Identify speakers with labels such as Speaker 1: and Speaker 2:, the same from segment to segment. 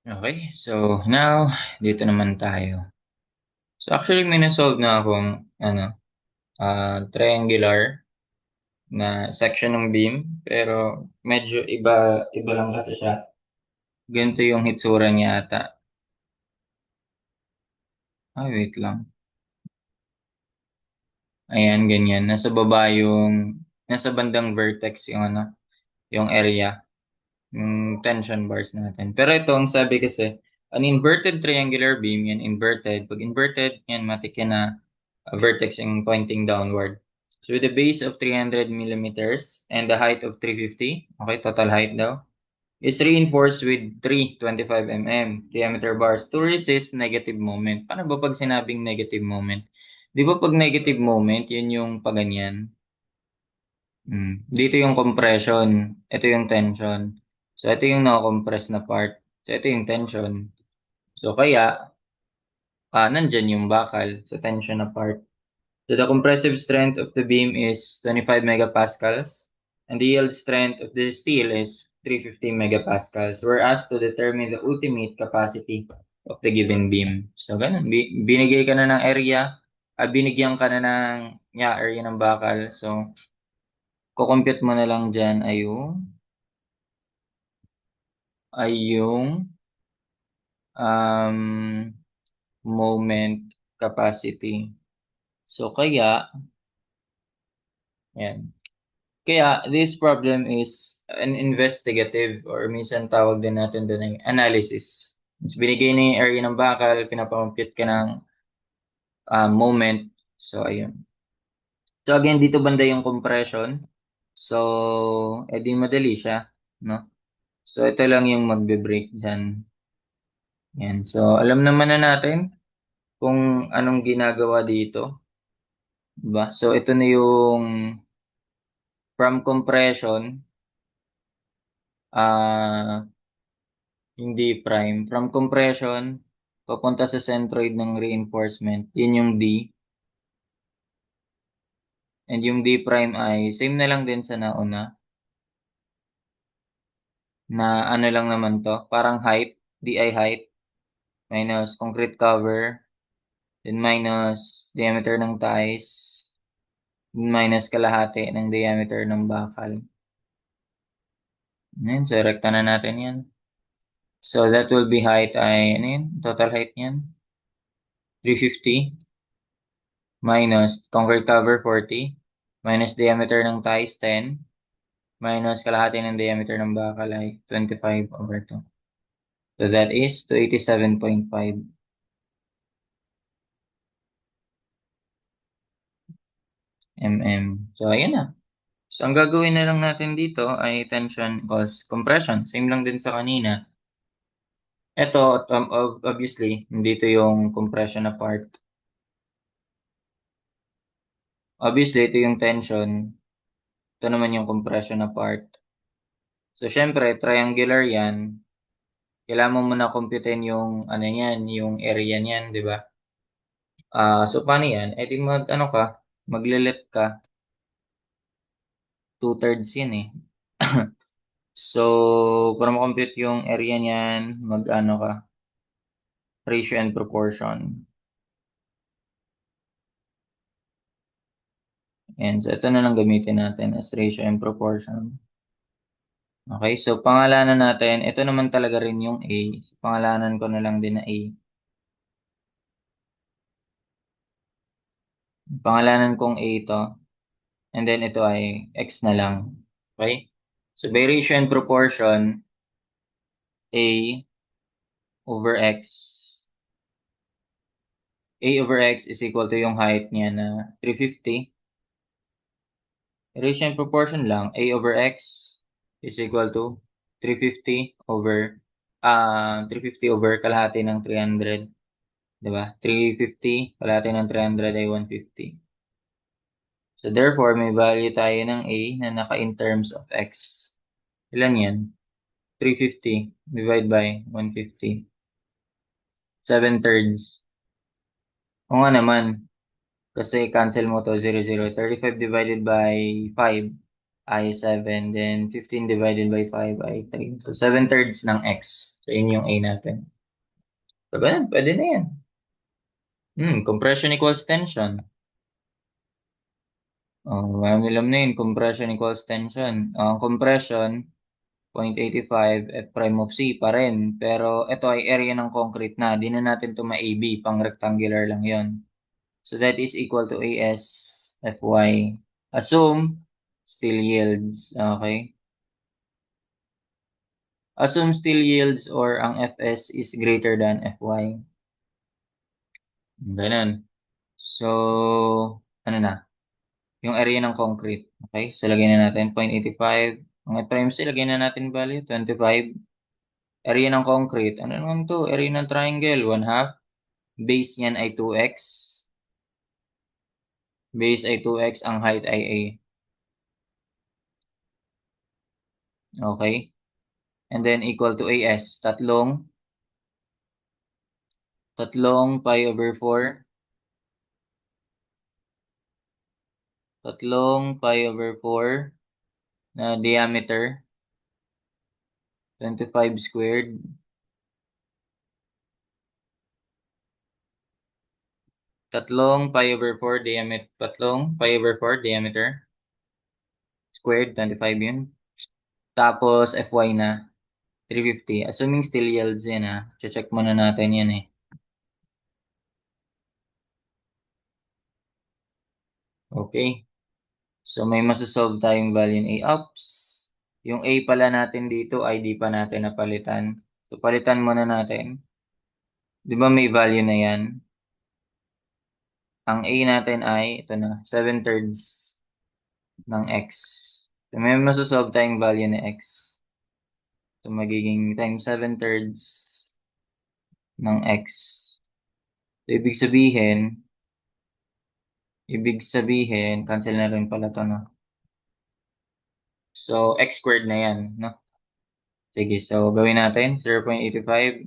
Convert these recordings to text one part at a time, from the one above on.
Speaker 1: Okay, so now, dito naman tayo. So actually, may nasolve na akong triangular na section ng beam, pero medyo iba lang kasi siya. Ganito yung hitsura niya ata. Ay, wait lang. Ayan, ganyan. Nasa bandang vertex yung yung area, yung tension bars natin. Pero ito, ang sabi kasi, an inverted triangular beam, yan inverted. Pag inverted, yan matik yan na vertex yung pointing downward. So with a base of 300 millimeters and the height of 350, okay, total height daw, is reinforced with 325 mm diameter bars to resist negative moment. Paano ba pag sinabing negative moment? Di ba pag negative moment, yun yung paganyan? Dito yung compression, ito yung tension. So ito yung na-compress na part. So ito yung tension. So kaya, nandyan yung bakal sa tension na part. So the compressive strength of the beam is 25 megapascals, and the yield strength of the steel is 350 megapascals. We're asked to determine the ultimate capacity of the given beam. So ganun, binigay ka na ng area, binigyan ka na ng area ng bakal. So kukompute mo na lang dyan ay yung um, moment capacity. So kaya, yan. Kaya, this problem is an investigative or minsan tawag din natin doon ay analysis. Mas binigay na yung area ng bakal, pinapampit ka ng moment. So, ayun. So, again, dito banda yung compression. So, edi madali siya, no? So, ito lang yung magbe-break dyan. Yan. So, alam naman na natin kung anong ginagawa dito. Diba? So, ito na yung from compression, ah, hindi prime. From compression, papunta sa centroid ng reinforcement. Yun yung D. And yung D prime ay same na lang din sa nauna. Na ano lang naman to. Parang height. DI height. Minus concrete cover. Then minus diameter ng ties. Then minus kalahati ng diameter ng bakal. Ayan, so rekta na natin yan. So that will be height ay, ano yun? Total height niyan? 350. Minus concrete cover 40. Minus diameter ng ties 10. Minus kalahati ng diameter ng bakal ay 25/2. So that is 287.5 mm. So ayan na. So ang gagawin na lang natin dito ay tension cos compression. Same lang din sa kanina. Ito, obviously, dito yung compression na part. Obviously, ito yung tension. Ito naman yung compression na part. So, syempre, triangular yan. Kailangan mo muna computein yung, ano yan, yung area niyan, di ba? So, paano yan? Eh, di magle-let ka. Two-thirds yan eh. So, para ma-compute yung area niyan, mag-ano ka, ratio and proportion. And so, ito na lang gamitin natin as ratio and proportion. Okay, so pangalanan natin, ito naman talaga rin yung A. So, pangalanan ko na lang din na A. Pangalanan kong A ito. And then ito ay X na lang. Okay? So, by ratio and proportion, A over X. A over X is equal to yung height niya na 350. Ratio and proportion lang. A over X is equal to 350 over kalahati ng 300. Diba? 350 kalahati ng 300 ay 150. So therefore, may value tayo ng A na naka in terms of X. Ilan yan? 350 divided by 150. 7/3. O nga naman, kasi cancel mo to 0, 0. 35 divided by 5. I 7, then 15 divided by 5 I 3. So, 7/3 ng x. So, yun yung A natin. So, ganun, pwede na yan. Compression equals tension. Oh, alam na yun, compression equals tension. Ang compression, 0.85 F prime of C pa rin. Pero ito ay area ng concrete na. Di na natin ito ma-AB, pang rectangular lang yon. So that is equal to AS Fy. Assume steel yields. Okay. Assume steel yields or ang Fs is greater than Fy. Ganun. So, ano na? Yung area ng concrete. Okay? So, lagyan na natin 0.85. Ang F prime C, lagyan na natin value, 25. Area ng concrete. Ano naman to? Area ng triangle, 1/2. Base niyan ay 2x. Base ay 2x. Ang height ay a. Okay? And then equal to as. Tatlong pi over 4. Tatlong pi over 4 na diameter. 25 squared. Tatlong pi over 4 diameter. Tatlong pi over 4 diameter. Squared, 25 yun. Tapos Fy na. 350. Assuming still yields yan ha. Check muna natin yan eh. Okay. So may masasolve tayong value in A ups. Yung A pala natin dito ay di pa natin napalitan. So palitan muna natin. Di ba may value na yan? Ang A natin ay, ito na, 7/3 ng x. So may masasolve tayong value na x. So magiging times 7/3 ng x. So ibig sabihin, cancel na rin pala to, no? So x squared na yan, no? Sige, so gawin natin 0.85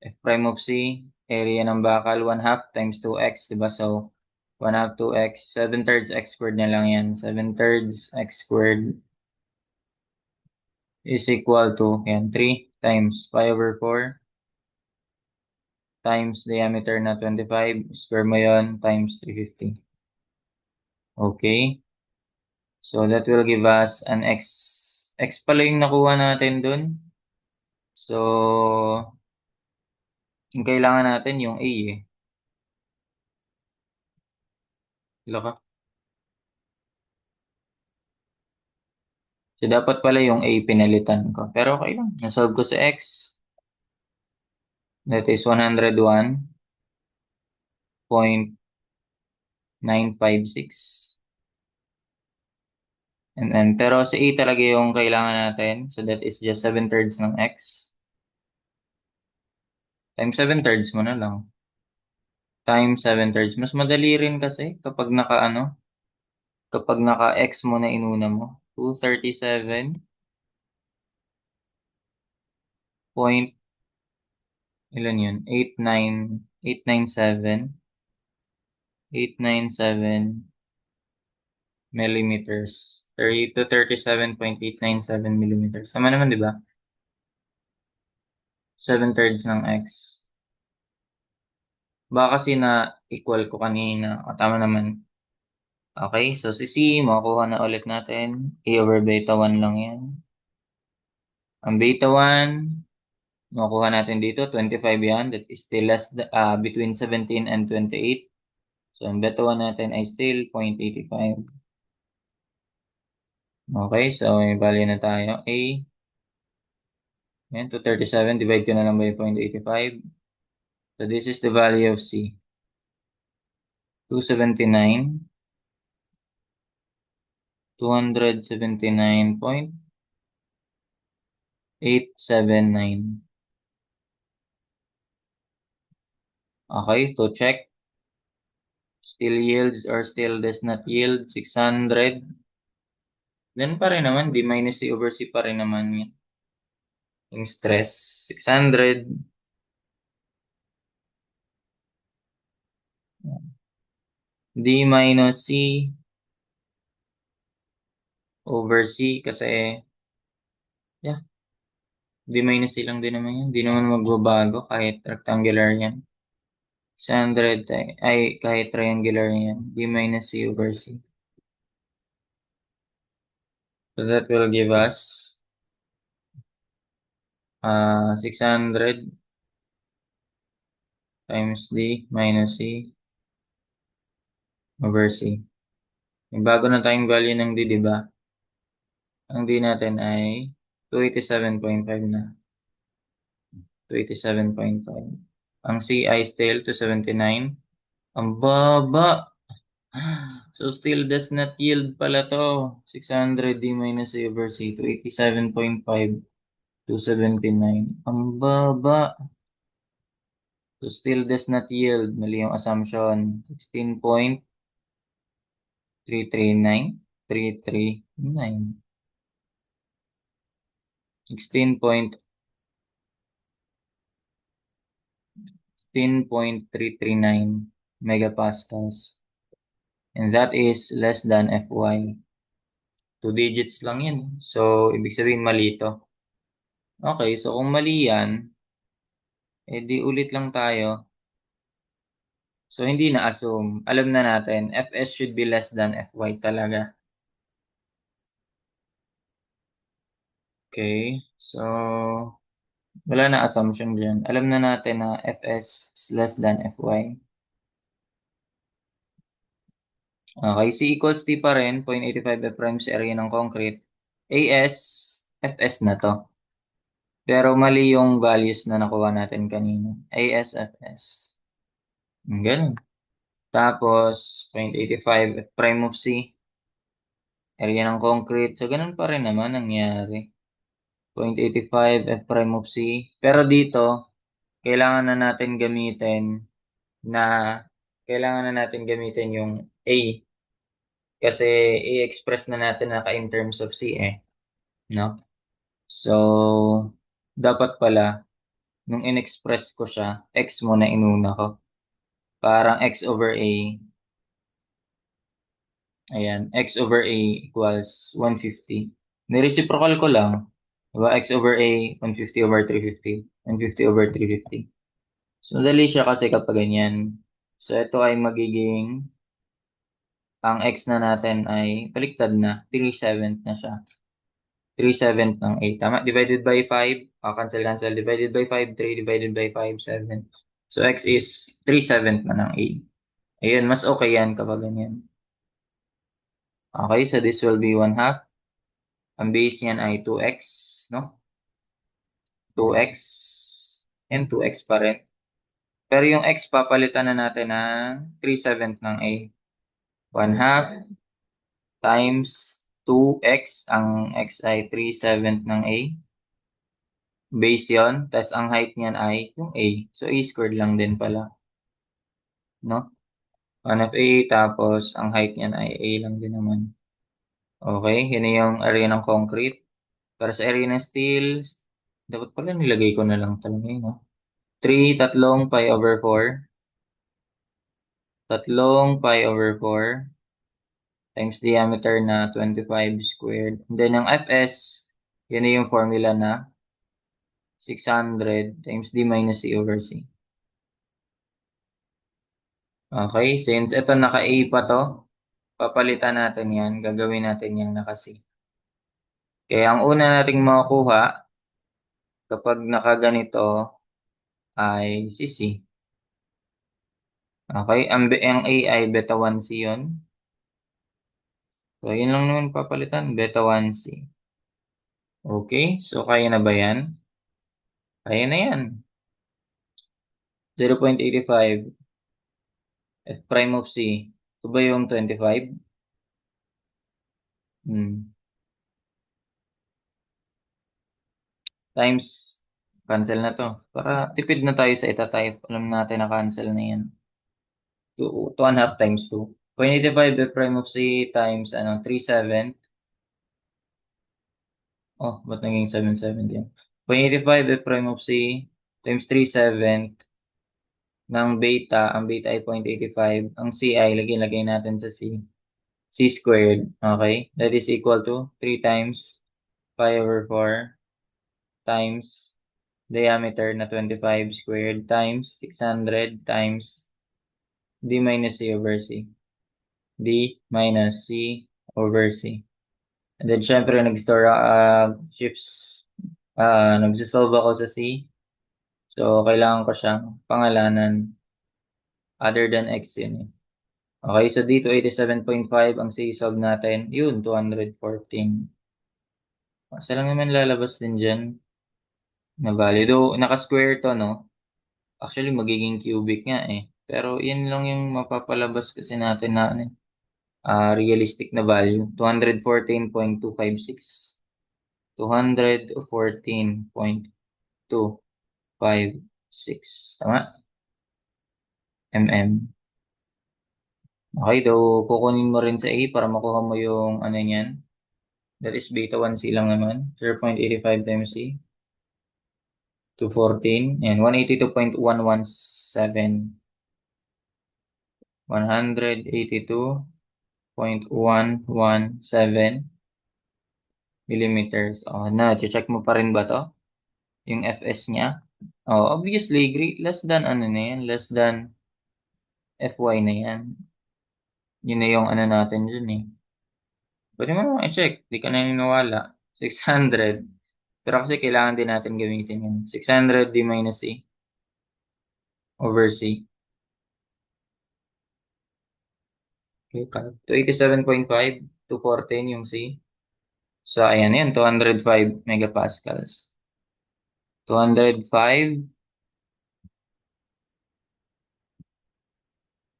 Speaker 1: F prime of C, area ng bakal, 1/2 times 2x, diba? So, 1/2 2x, 7/3 x squared na lang yan. 7/3 x squared is equal to, yan, 3 times pi over 4 times diameter na 25, square mo yon times 350. Okay. So, that will give us an x. X pala yung nakuha natin dun. So, yung kailangan natin yung A eh. Laka. So, dapat pala yung A pinalitan ko. Pero okay lang. Nasolve ko sa X. That is 101.956. And then, pero si A talaga yung kailangan natin. So, that is just 7/3 ng X. Times 7/3 mo na lang. Times 7/3. Mas madali rin kasi kapag naka-X mo na inuna mo. 237. Point, ilan yun? 897 millimeters. 30 to 37.897 millimeters. Sama naman, di ba? 7/3 ng x. Baka kasi na equal ko kanina. O, tama naman. Okay, so si C, makukuha na ulit natin. A over beta 1 lang yan. Ang beta 1, makukuha natin dito, 25 yan. That is still between 17 and 28. So, ang beta 1 natin ay still 0.85. Okay, so may value na tayo. A, yan, 237. Divide ko na lang by 0.85. So, this is the value of C. 279. 279.879. Okay, so check. Still yields or still does not yield 600. Then pa rin naman, D minus C over C pa rin naman yan. Yung stress, 600. D minus C over C kasi, yeah, D minus C lang din naman yan. Di naman magbabago kahit rectangular yan. 600 ay kahit triangular yan. D minus C over C. So that will give us 600 times D minus C over C. May bago na tayong value ng D, di ba? Ang D natin ay 287.5 na. 287.5. Ang C ay still 279. Ang baba! So still does not yield pala to. 600 D minus A over C, 287.5, 279. Ang baba! So still does not yield. Mali yung assumption. 16.339. 339. 16.339 megapascals. And that is less than Fy. 2 digits lang yun. So, ibig sabihin mali ito. Okay, so kung mali yan, di ulit lang tayo. So, hindi na-assume. Alam na natin, Fs should be less than Fy talaga. Okay, so, wala na assumption dyan. Alam na natin na Fs is less than Fy. Okay, C equals T pa rin, 0.85 F prime sa area ng concrete. As, Fs na to. Pero mali yung values na nakuha natin kanina. As, Fs. Ganun. Tapos, 0.85 F prime of C. Area ng concrete. So, ganun pa rin naman nangyari. 0.85 F prime of C. Pero dito, kailangan na natin gamitin na kailangan na natin gamitin yung A. Kasi i-express na natin naka in terms of C eh. No? So, dapat pala, nung in-express ko siya, X muna inuna ko. Parang X over A. Ayan, X over A equals 150. Nireciprocal ko lang. Diba? X over A, 150 over 350. 150 over 350. So, madali siya kasi kapag ganyan. So, ito ay magiging, ang X na natin ay baliktad na. 3/7 na siya. 3/7 ng A. Tama? Divided by 5. Cancel. Divided by 5, 3. Divided by 5, 7. So, X is 3/7 na ng A. Ayun, mas okay yan kapag ganyan. Okay, so this will be 1/2. Ang base niyan ay 2x, no? 2x and 2x pa rin. Pero yung x papalitan na natin ng 3/7 ng A. 1/2 times 2x. Ang x ay 3/7 ng A. Base yon. Tapos ang height niyan ay yung A. So A squared lang din pala. No? 1 of A tapos ang height niyan ay A lang din naman. Okay, yun yung area ng concrete. Para sa area ng steel, dapat pala nilagay ko na lang talaga yun, no? 3, tatlong pi over 4. Tatlong pi over 4 times diameter na 25 squared. And then yung Fs, yun na yung formula na 600 times D minus C over C. Okay, since ito naka-A pa to, papalitan natin yan. Gagawin natin yung naka-C. Kaya ang una nating makukuha kapag nakaganito ay si C. Okay, ang A ay beta 1C yun. So, yun lang naman papalitan, beta 1C. Okay, so kaya na ba yan? Kaya na yan. 0.85 F prime of C. Ito ba yung 25? Times, cancel na to. Para tipid na tayo sa ita-type. Alam natin na cancel na yan. 2.5 times 2. 0.85 F prime of C times 3/7. Oh, ba't naging 7/7 yan? 0.85 F prime of C times 3/7 ng beta. Ang beta ay 0.85. Ang C ay lagay natin sa C. C squared. Okay? That is equal to 3 times pi over 4 times diameter na 25 squared times 600 times D minus C over C. D minus C over C. And then, syempre, nag-store, shifts, nagsisolve ako sa C. So, kailangan ko siyang pangalanan other than X yun eh. Okay, so dito 87.5 ang C-solve natin. Yun, 214. Kasi lang naman lalabas din dyan na value. Though, naka-square to, no? Actually, magiging cubic nga eh. Pero, yan lang yung mapapalabas kasi natin na ano, realistic na value. 214.256. 214.256. Tama? mm. Okay, daw kukunin mo rin sa A para makuha mo yung ano niyan. That is beta 1C lang naman. 0.85 times C. 214. And 182.117. 182.117 millimeters. Oh, check mo pa rin ba to? Yung Fs niya? Oh, obviously, less than ano na yan? Less than Fy na yan. Yun na yung ano natin dyan eh. Pwede mo naman i-check. Di ka naniniwala. 600. Pero kasi kailangan din natin gamitin yun. 600 D minus C over C. Okay, 287.5, 214 yung C. So, ayan yan. 205 megapascals. 205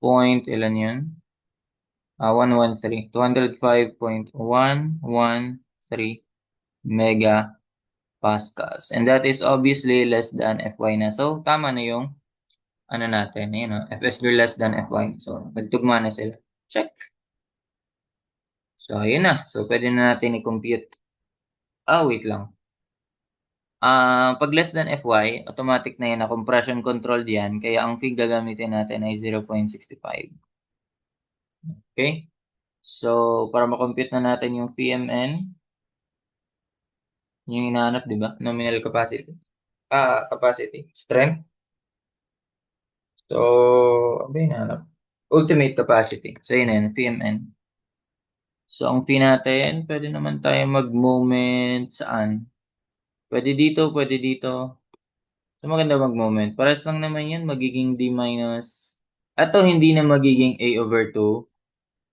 Speaker 1: point, ilan yun? 113. 205.113 megapascals. And that is obviously less than Fy na. So, tama na yung ano natin, yun, no? Fs greater less than Fy. So, nagtugma na sila. Check. So, ayun na. So, pwede na natin i-compute. Wait lang. Pag less than Fy, automatic na yan na compression controlled yan. Kaya ang fig gagamitin natin ay 0.65. Okay? So, para makompute na natin yung PMN, yung hinahanap, di ba? Nominal capacity. Capacity. Strength. So, ano ba hinahanap? Ultimate capacity. So, yun na yun, PMN. So, ang P natin, pwede naman tayo mag-moment saan? Pwede dito, pwede dito. So, maganda mag-moment. Pares lang naman yan, magiging D minus. Ato, hindi na magiging A over 2.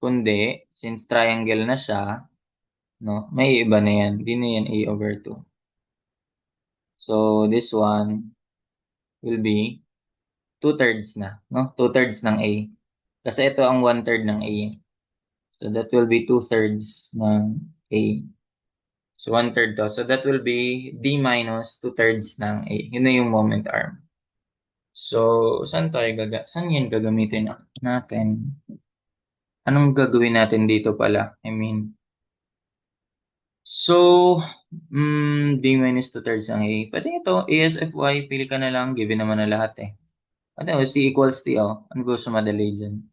Speaker 1: Kundi, since triangle na siya, no, may iba na yan. Hindi na yan A over 2. So, this one will be 2/3 na, no? 2/3 ng A. Kasi ito ang 1/3 ng A. So, that will be 2/3 ng A. So, 1/3 to. So, that will be D minus 2/3 ng A. Yun na yung moment arm. So, saan yan gagamitin natin? Anong gagawin natin dito pala? I mean, so, D minus 2/3 ng A. Pwede ito, ASFY, pili ka na lang, given naman na lahat eh. Ano, C equals T, oh. Ano gusto madali dyan?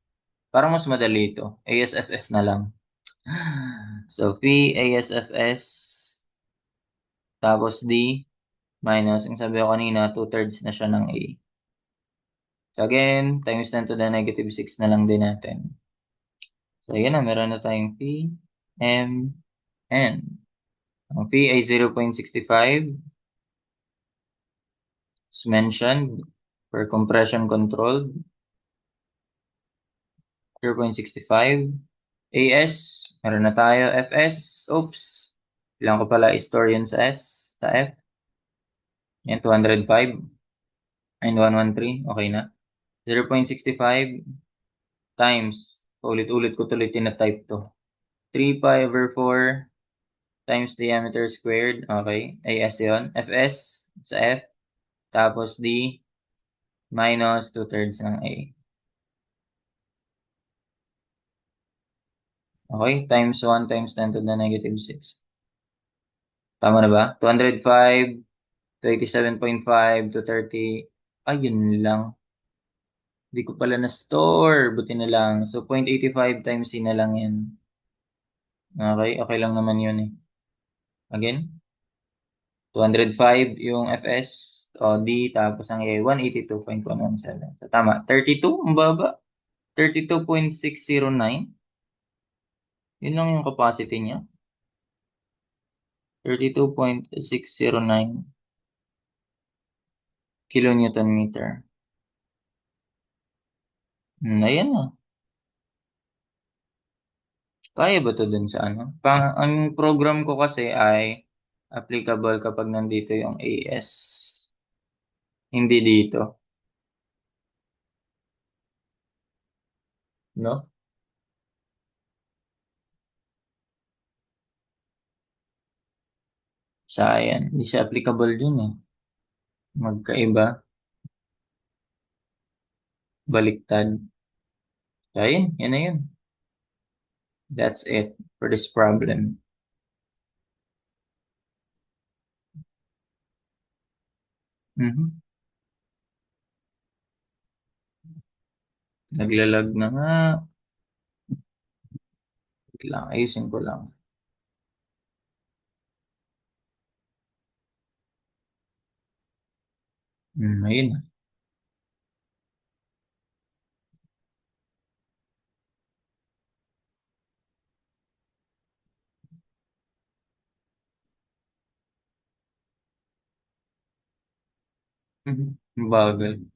Speaker 1: Parang mas madali ito. ASFS na lang. So, P, ASFS, tapos D, minus, ang sabi ko kanina, 2/3 na siya ng A. So, again, times 10 to the negative 6 na lang din natin. So, ayan na, meron na tayong P, M, N. Ang P ay 0.65, as mentioned, for compression controlled, 0.65. AS, meron na tayo. FS, oops. Kailangan ko pala i-store yun sa S, sa F. Yan, 205. And 113, okay na. 0.65 times, ulit-ulit ko tuloy tina-type to. 3 pi over 4 times diameter squared, okay. AS yun. FS, sa F. Tapos D, minus 2/3 ng A. Okay, times 1 times 10 to the negative 6. Tama na ba? 205, 27.5 to 30. Ayun lang. Hindi ko pala na-store. Buti na lang. So, 0.85 times C na lang yan. Okay, okay lang naman yun eh. Again, 205 yung Fs o D, tapos ang A, 182.117. So, tama. 32, ang baba. 32.609. Yun lang yung capacity niya. 32.609 kilonewton meter. Ayan na. Kaya ba to dun sa ano? Ang program ko kasi ay applicable kapag nandito yung AS. Hindi dito. No? Sayang. Hindi siya applicable dun eh. Magkaiba. Baliktad. Kaya yun. Yan na yun. That's it for this problem. Mhm. Naglalag na nga. Wait lang. Ayusin ko lang. Ayun na. Mhm. Bagal.